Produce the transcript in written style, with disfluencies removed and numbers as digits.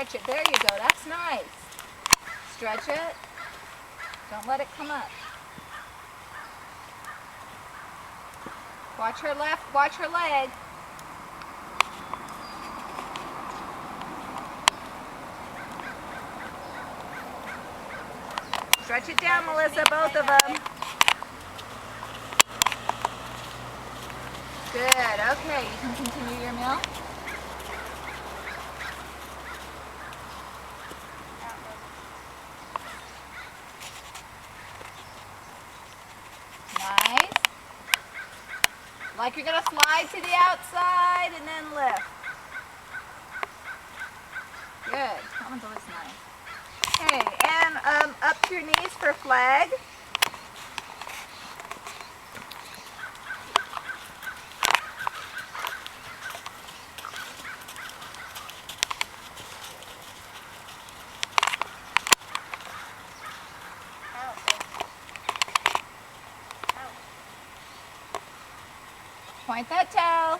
stretch it. There you go. That's nice. Stretch it. Don't let it come up. Watch her left. Watch her leg. Stretch it down, Melissa, both of them. Good. Okay, you can continue your meal. Nice. Like you're going to slide to the outside and then lift. Good. That one's always nice. Okay, and up to your knees for flag. Point that toe.